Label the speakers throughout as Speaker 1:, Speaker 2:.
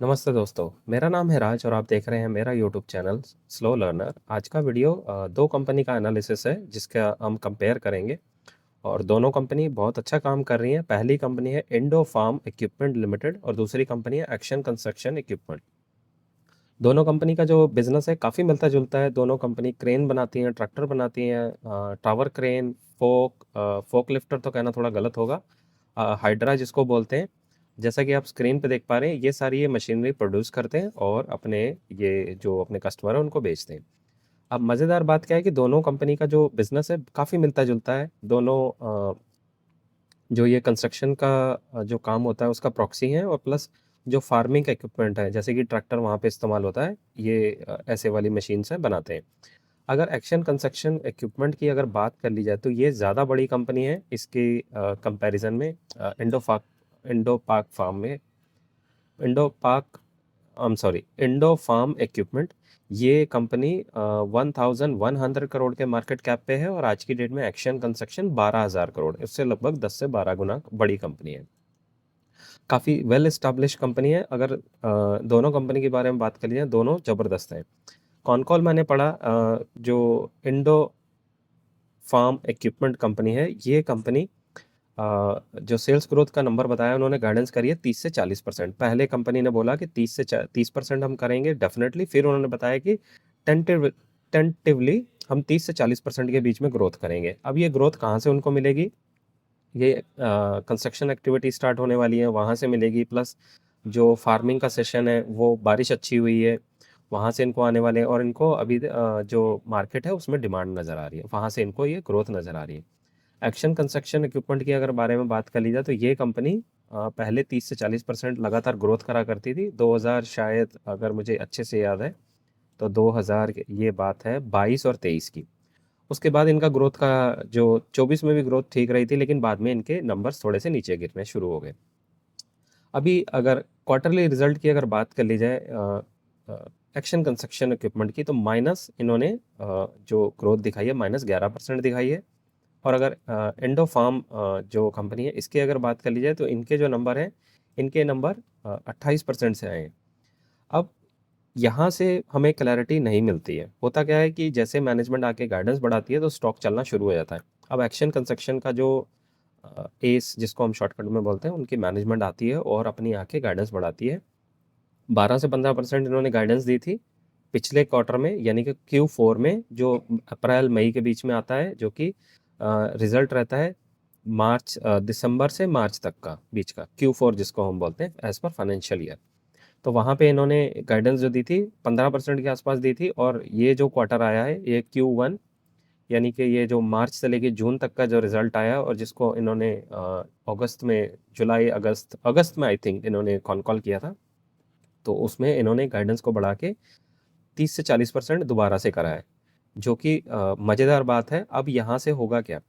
Speaker 1: नमस्ते दोस्तों, मेरा नाम है राज और आप देख रहे हैं मेरा यूट्यूब चैनल स्लो लर्नर। आज का वीडियो दो कंपनी का एनालिसिस है जिसका हम कंपेयर करेंगे और दोनों कंपनी बहुत अच्छा काम कर रही हैं। पहली कंपनी है इंडो फार्म इक्विपमेंट लिमिटेड और दूसरी कंपनी है एक्शन कंस्ट्रक्शन इक्विपमेंट। दोनों कंपनी का जो बिजनेस है काफ़ी मिलता जुलता है। दोनों कंपनी क्रेन बनाती हैं, ट्रैक्टर बनाती हैं, टावर क्रेन, फोक लिफ्टर तो कहना थोड़ा गलत होगा, हाइड्रा जिसको बोलते हैं। जैसा कि आप स्क्रीन पे देख पा रहे हैं, ये सारी ये मशीनरी प्रोड्यूस करते हैं और अपने ये जो अपने कस्टमर है उनको बेचते हैं। अब मज़ेदार बात क्या है कि दोनों कंपनी का जो बिजनेस है काफ़ी मिलता जुलता है। दोनों जो ये कंस्ट्रक्शन का जो काम होता है उसका प्रॉक्सी है और प्लस जो फार्मिंग का इक्विपमेंट है जैसे कि ट्रैक्टर वहाँ पे इस्तेमाल होता है, ये ऐसे वाली मशीन से बनाते हैं। अगर एक्शन कंस्ट्रक्शन इक्विपमेंट की अगर बात कर ली जाए तो ये ज़्यादा बड़ी कंपनी है इसके कंपैरिजन में। इंडो पाक फार्म में इंडो पाक इंडो फार्म इक्विपमेंट, ये कंपनी 1100 करोड़ के मार्केट कैप पे है और आज की डेट में एक्शन कंस्ट्रक्शन 12,000 करोड़, इससे लगभग 10 से 12 गुना बड़ी कंपनी है। काफ़ी वेल एस्टैब्लिश कंपनी है। अगर दोनों कंपनी के बारे में बात कर लिया, दोनों ज़बरदस्त हैं। कॉनकॉल मैंने पढ़ा, जो इंडो फार्म इक्विपमेंट कंपनी है, ये कंपनी जो सेल्स ग्रोथ का नंबर बताया उन्होंने, गाइडेंस करी है 30 से 40%। पहले कंपनी ने बोला कि 30% हम करेंगे डेफिनेटली, फिर उन्होंने बताया कि टेंटिवली हम 30 से 40% के बीच में ग्रोथ करेंगे। अब ये ग्रोथ कहाँ से उनको मिलेगी? ये कंस्ट्रक्शन एक्टिविटी स्टार्ट होने वाली है वहाँ से मिलेगी, प्लस जो फार्मिंग का सेशन है वो बारिश अच्छी हुई है वहाँ से इनको आने वाले हैं और इनको अभी जो मार्केट है उसमें डिमांड नज़र आ रही है, वहाँ से इनको ये ग्रोथ नज़र आ रही है। एक्शन कंस्ट्रक्शन इक्विपमेंट की अगर बारे में बात कर ली जाए तो ये कंपनी पहले 30 से 40% लगातार ग्रोथ करा करती थी। 2000 शायद, अगर मुझे अच्छे से याद है तो 2000, ये बात है 22 और 23 की। उसके बाद इनका ग्रोथ का जो 24 में भी ग्रोथ ठीक रही थी, लेकिन बाद में इनके नंबर्स थोड़े से नीचे गिरने शुरू हो गए। अभी अगर क्वार्टरली रिजल्ट की अगर बात कर ली जाए एक्शन कंस्ट्रक्शन इक्विपमेंट की, तो माइनस इन्होंने जो ग्रोथ दिखाई है -11% दिखाई है। और अगर एंडो फार्म जो कंपनी है इसकी अगर बात कर ली जाए तो इनके जो नंबर हैं, इनके नंबर 28% से आए हैं। अब यहाँ से हमें क्लैरिटी नहीं मिलती है। होता क्या है कि जैसे मैनेजमेंट आके गाइडेंस बढ़ाती है तो स्टॉक चलना शुरू हो जाता है। अब एक्शन कंस्ट्रक्शन का जो एस जिसको हम शॉर्टकट में बोलते हैं, उनकी मैनेजमेंट आती है और अपनी आके गाइडेंस बढ़ाती है। 12 से 15% इन्होंने गाइडेंस दी थी पिछले क्वार्टर में, यानी कि Q4 में, जो अप्रैल मई के बीच में आता है, जो कि रिजल्ट रहता है दिसंबर से मार्च तक का बीच का Q4 जिसको हम बोलते हैं एज पर फाइनेंशियल ईयर। तो वहाँ पे इन्होंने गाइडेंस जो दी थी 15% के आसपास दी थी, और ये जो क्वार्टर आया है ये Q1, यानी कि ये जो मार्च से लेके जून तक का जो रिजल्ट आया और जिसको इन्होंने अगस्त में, जुलाई अगस्त अगस्त में आई थिंक इन्होंने कॉन कॉल किया था, तो उसमें इन्होंने गाइडेंस को बढ़ा के 30 से 40% दोबारा से करा है, जो कि मज़ेदार बात है। अब यहाँ से होगा क्या?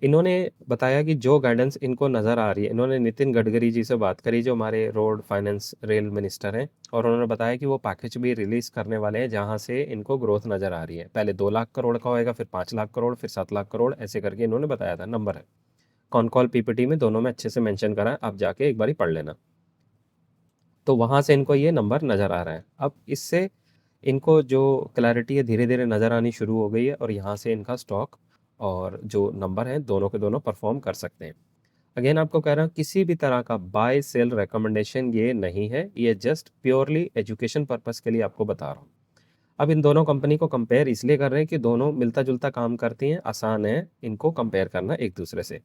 Speaker 1: इन्होंने बताया कि जो गाइडेंस इनको नज़र आ रही है, इन्होंने नितिन गडकरी जी से बात करी जो हमारे रोड फाइनेंस रेल मिनिस्टर हैं, और उन्होंने बताया कि वो पैकेज भी रिलीज़ करने वाले हैं जहाँ से इनको ग्रोथ नज़र आ रही है। पहले 2 लाख करोड़ का होएगा, फिर 5 लाख करोड़, फिर 7 लाख करोड़, ऐसे करके इन्होंने बताया था, नंबर है। कॉन कॉल पीपीटी में दोनों में अच्छे से मेंशन करा है, आप जाके एक बारी पढ़ लेना। तो वहाँ से इनको ये नंबर नज़र आ रहा है। अब इससे इनको जो क्लैरिटी है धीरे धीरे नज़र आनी शुरू हो गई है और यहाँ से इनका स्टॉक और जो नंबर हैं दोनों के दोनों परफॉर्म कर सकते हैं। अगेन आपको कह रहा हूँ, किसी भी तरह का बाय सेल रिकमेंडेशन ये नहीं है, ये जस्ट प्योरली एजुकेशन पर्पस के लिए आपको बता रहा हूँ। अब इन दोनों कंपनी को कंपेयर इसलिए कर रहे हैं कि दोनों मिलता जुलता काम करती हैं, आसान है इनको कंपेयर करना एक दूसरे से।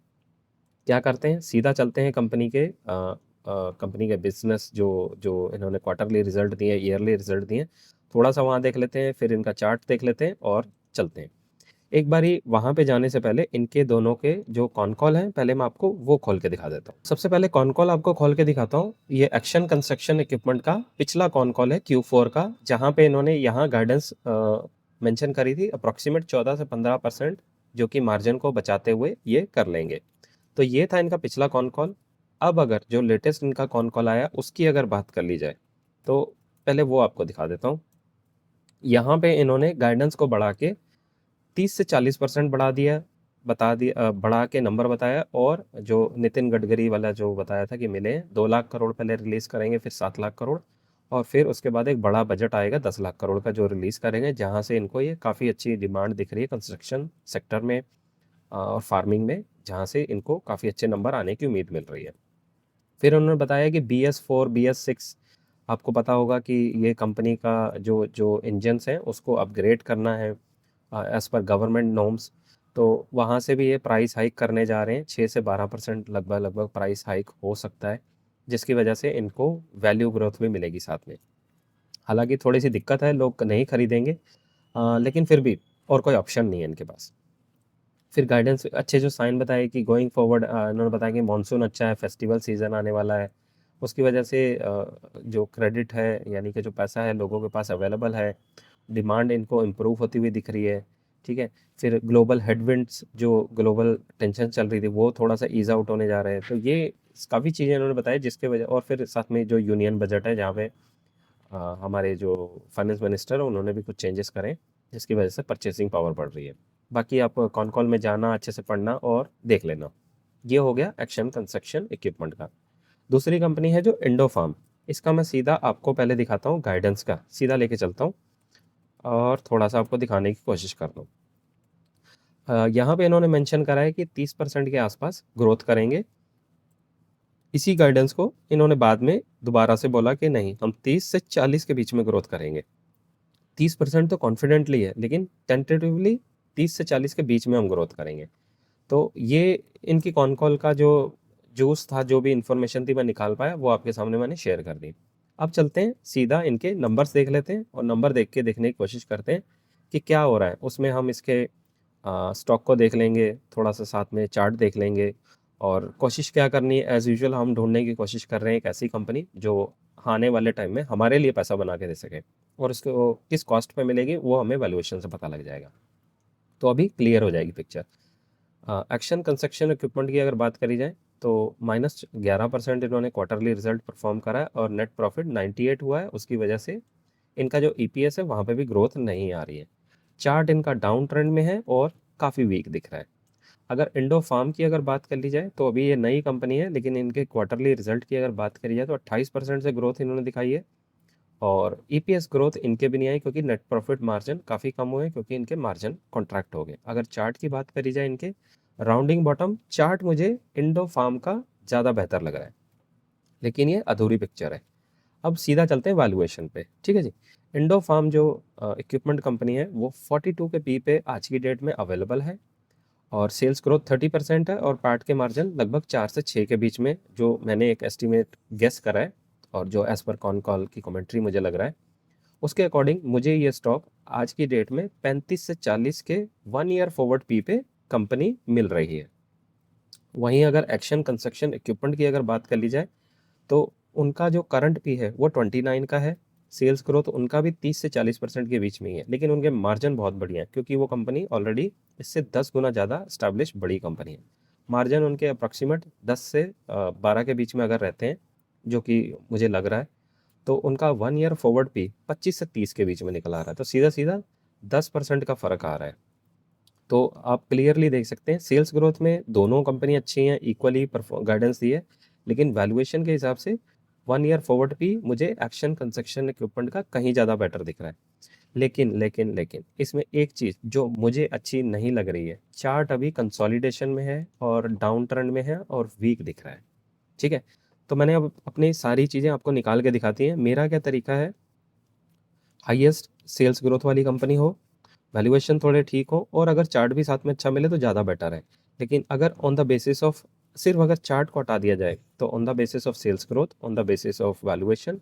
Speaker 1: क्या करते हैं, सीधा चलते हैं कंपनी के बिजनेस जो जो इन्होंने क्वार्टरली रिजल्ट दिए, ईयरली रिजल्ट दिए, थोड़ा सा वहाँ देख लेते हैं, फिर इनका चार्ट देख लेते हैं और चलते हैं। एक बारी वहाँ पे जाने से पहले इनके दोनों के जो कॉन कॉल हैं, पहले मैं आपको वो खोल के दिखा देता हूँ। सबसे पहले कॉन कॉल आपको खोल के दिखाता हूँ। ये एक्शन कंस्ट्रक्शन इक्विपमेंट का पिछला कॉन कॉल है Q4 का, जहाँ पे इन्होंने यहाँ गाइडेंस मेंशन करी थी अप्रॉक्सीमेट 14 से 15%, जो कि मार्जिन को बचाते हुए ये कर लेंगे। तो ये था इनका पिछला कॉन कॉल। अब अगर जो लेटेस्ट इनका कॉन कॉल आया उसकी अगर बात कर ली जाए, तो पहले वो आपको दिखा देता हूँ। यहाँ पे इन्होंने गाइडेंस को बढ़ा के 30 से 40% बढ़ा के नंबर बताया, और जो नितिन गडकरी वाला जो बताया था कि मिले 2 लाख करोड़ पहले रिलीज करेंगे, फिर 7 लाख करोड़, और फिर उसके बाद एक बड़ा बजट आएगा 10 लाख करोड़ का जो रिलीज़ करेंगे, जहाँ से इनको ये काफ़ी अच्छी डिमांड दिख रही है कंस्ट्रक्शन सेक्टर में और फार्मिंग में, जहाँ से इनको काफ़ी अच्छे नंबर आने की उम्मीद मिल रही है। फिर उन्होंने बताया कि BS4 BS6 आपको पता होगा कि ये कंपनी का जो जो इंजन्स हैं उसको अपग्रेड करना है एज़ पर गवर्नमेंट नॉर्म्स। तो वहाँ से भी ये प्राइस हाइक करने जा रहे हैं, 6 से 12% लगभग लगभग प्राइस हाइक हो सकता है, जिसकी वजह से इनको वैल्यू ग्रोथ भी मिलेगी साथ में। हालांकि थोड़ी सी दिक्कत है, लोग नहीं खरीदेंगे, लेकिन फिर भी और कोई ऑप्शन नहीं है इनके पास। फिर गाइडेंस अच्छे जो साइन बताए कि गोइंग फॉरवर्ड, इन्होंने बताया कि मानसून अच्छा है, फेस्टिवल सीज़न आने वाला है, उसकी वजह से जो क्रेडिट है यानी कि जो पैसा है लोगों के पास अवेलेबल है, डिमांड इनको इम्प्रूव होती हुई दिख रही है। ठीक है। फिर ग्लोबल हेडविंड्स, जो ग्लोबल टेंशन चल रही थी, वो थोड़ा सा ईज आउट होने जा रहे हैं। तो ये काफ़ी चीज़ें इन्होंने बताया जिसके वजह, और फिर साथ में जो यूनियन बजट है जहाँ पे हमारे जो फाइनेंस मिनिस्टर है उन्होंने भी कुछ चेंजेस करें, जिसकी वजह से परचेसिंग पावर बढ़ रही है। बाकी आप कॉन कॉल में जाना, अच्छे से पढ़ना और देख लेना। ये हो गया एक्शन कंस्ट्रक्शन इक्विपमेंट का। दूसरी कंपनी है जो इंडो फार्म। इसका मैं सीधा आपको पहले दिखाता हूँ, गाइडेंस का सीधा लेके चलता हूँ और थोड़ा सा आपको दिखाने की कोशिश करता हूँ। यहाँ पे इन्होंने मेंशन करा है कि 30% के आसपास ग्रोथ करेंगे। इसी गाइडेंस को इन्होंने बाद में दोबारा से बोला कि नहीं, हम 30 से 40 के बीच में ग्रोथ करेंगे। 30% तो कॉन्फिडेंटली है, लेकिन टेंटेटिवली 30 से 40 के बीच में हम ग्रोथ करेंगे। तो ये इनकी कॉन कॉल का जो जूस था, जो भी इंफॉर्मेशन थी मैं निकाल पाया, वो आपके सामने मैंने शेयर कर दी। अब चलते हैं सीधा इनके नंबर्स देख लेते हैं और नंबर देख के देखने की कोशिश करते हैं कि क्या हो रहा है। उसमें हम इसके स्टॉक को देख लेंगे, थोड़ा सा साथ में चार्ट देख लेंगे, और कोशिश क्या करनी है, एज़ यूजुअल हम ढूंढने की कोशिश कर रहे हैं एक ऐसी कंपनी जो आने वाले टाइम में हमारे लिए पैसा बना के दे सके, और इसको किस कॉस्ट पे मिलेगी वो हमें वैल्यूएशन से पता लग जाएगा। तो अभी क्लियर हो जाएगी पिक्चर। एक्शन कंस्ट्रक्शन इक्विपमेंट की अगर बात करी जाए तो -11% इन्होंने क्वार्टरली रिजल्ट परफॉर्म करा है और नेट प्रॉफिट 98 हुआ है। उसकी वजह से इनका जो ईपीएस है वहाँ पे भी ग्रोथ नहीं आ रही है। चार्ट इनका डाउन ट्रेंड में है और काफ़ी वीक दिख रहा है। अगर इंडो फार्म की अगर बात कर ली जाए तो अभी ये नई कंपनी है, लेकिन इनके क्वार्टरली रिजल्ट की अगर बात करी जाए तो 28% से ग्रोथ इन्होंने दिखाई है, और ईपीएस ग्रोथ इनके भी नहीं आई क्योंकि नेट प्रॉफिट मार्जिन काफ़ी कम हुए क्योंकि इनके मार्जिन कॉन्ट्रैक्ट हो गए। अगर चार्ट की बात करी जाए इनके राउंडिंग बॉटम चार्ट, मुझे इंडो फार्म का ज़्यादा बेहतर लग रहा है, लेकिन ये अधूरी पिक्चर है। अब सीधा चलते हैं वैल्यूएशन पे। ठीक है जी। इंडो फार्म जो इक्विपमेंट कंपनी है वो 42 के पी पे आज की डेट में अवेलेबल है, और सेल्स ग्रोथ 30% है, और पैट के मार्जिन लगभग 4 से 6 के बीच में, जो मैंने एक एस्टिमेट गेस करा है और जो एज पर कॉन कॉल की कमेंट्री मुझे लग रहा है, उसके अकॉर्डिंग मुझे ये स्टॉक आज की डेट में 35 से 40 के 1 ईयर फॉरवर्ड पी पे कंपनी मिल रही है। वहीं अगर एक्शन कंस्ट्रक्शन इक्विपमेंट की अगर बात कर ली जाए तो उनका जो करंट पी है वो 29 का है। सेल्स ग्रोथ उनका भी 30 से 40% के बीच में ही है, लेकिन उनके मार्जिन बहुत बढ़िया है क्योंकि वो कंपनी ऑलरेडी इससे 10 गुना ज़्यादा स्टैब्लिश बड़ी कंपनी है। मार्जिन उनके अप्रॉक्सीमेट 10 से 12 के बीच में अगर रहते हैं, जो कि मुझे लग रहा है, तो उनका 1 ईयर फॉरवर्ड पी 25 से 30 के बीच में निकल आ रहा है। तो सीधा सीधा 10% का फ़र्क आ रहा है। तो आप क्लियरली देख सकते हैं सेल्स ग्रोथ में दोनों कंपनी अच्छी हैं, इक्वली गाइडेंस दी है, लेकिन वैल्यूएशन के हिसाब से 1 ईयर फॉरवर्ड भी मुझे एक्शन कंस्ट्रक्शन इक्विपमेंट का कहीं ज़्यादा बेटर दिख रहा है। लेकिन इसमें एक चीज़ जो मुझे अच्छी नहीं लग रही है, चार्ट अभी कंसोलिडेशन में है और डाउन ट्रेंड में है और वीक दिख रहा है। ठीक है। तो मैंने अब अपनी सारी चीज़ें आपको निकाल के दिखाती हैं। मेरा क्या तरीका है, हाईएस्ट सेल्स ग्रोथ वाली कंपनी हो, वैल्यूएशन थोड़े ठीक हो, और अगर चार्ट भी साथ में अच्छा मिले तो ज़्यादा बेटर है। लेकिन अगर ऑन द बेसिस ऑफ, सिर्फ अगर चार्ट को हटा दिया जाए तो on the basis of sales growth, on the basis of valuation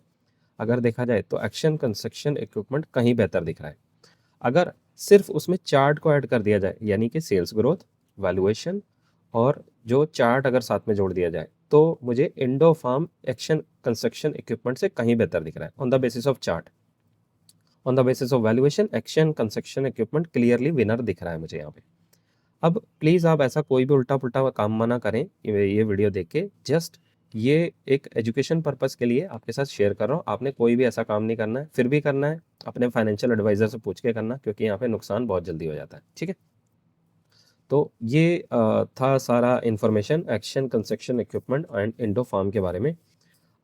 Speaker 1: अगर देखा जाए तो एक्शन कंस्ट्रक्शन इक्विपमेंट कहीं बेहतर दिख रहा है। अगर सिर्फ उसमें चार्ट को ऐड कर दिया जाए, यानी कि सेल्स ग्रोथ, वैल्यूएशन और जो चार्ट अगर साथ में जोड़ दिया जाए, तो मुझे इंडो फार्म एक्शन कंस्ट्रक्शन इक्विपमेंट से कहीं बेहतर दिख रहा है on the basis of chart. On the basis of valuation Action Construction Equipment clearly winner दिख रहा है मुझे यहाँ पे। अब प्लीज़ आप ऐसा कोई भी उल्टा पुल्टा काम मना करें, ये वीडियो देख के, जस्ट ये एक एजुकेशन पर्पस के लिए आपके साथ शेयर कर रहा हूँ। आपने कोई भी ऐसा काम नहीं करना है, फिर भी करना है अपने फाइनेंशियल एडवाइजर से पूछ के करना, क्योंकि यहाँ पे नुकसान बहुत जल्दी हो जाता है। ठीक है। तो ये था सारा इन्फॉर्मेशन एक्शन कंस्ट्रक्शन इक्विपमेंट एंड इंडो फार्म के बारे में।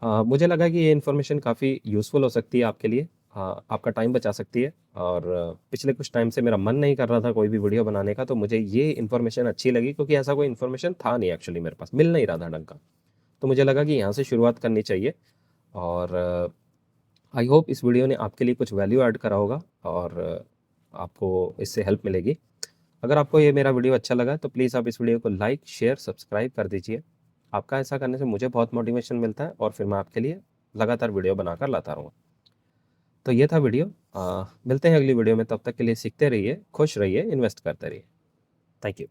Speaker 1: मुझे लगा कि ये इन्फॉर्मेशन काफ़ी यूज़फुल हो सकती है आपके लिए, आपका टाइम बचा सकती है। और पिछले कुछ टाइम से मेरा मन नहीं कर रहा था कोई भी वीडियो बनाने का, तो मुझे ये इन्फॉर्मेशन अच्छी लगी क्योंकि ऐसा कोई इन्फॉर्मेशन था नहीं एक्चुअली मेरे पास, मिल नहीं रहा था ढंग का। तो मुझे लगा कि यहाँ से शुरुआत करनी चाहिए। और आई होप इस वीडियो ने आपके लिए कुछ वैल्यू ऐड करा होगा और आपको इससे हेल्प मिलेगी। अगर आपको ये मेरा वीडियो अच्छा लगा तो प्लीज़ आप इस वीडियो को लाइक, शेयर, सब्सक्राइब कर दीजिए। आपका ऐसा करने से मुझे बहुत मोटिवेशन मिलता है और फिर मैं आपके लिए लगातार वीडियो बनाकर लाता रहूँगा। तो ये था वीडियो। मिलते हैं अगली वीडियो में, तब तक के लिए सीखते रहिए, खुश रहिए, इन्वेस्ट करते रहिए। Thank you.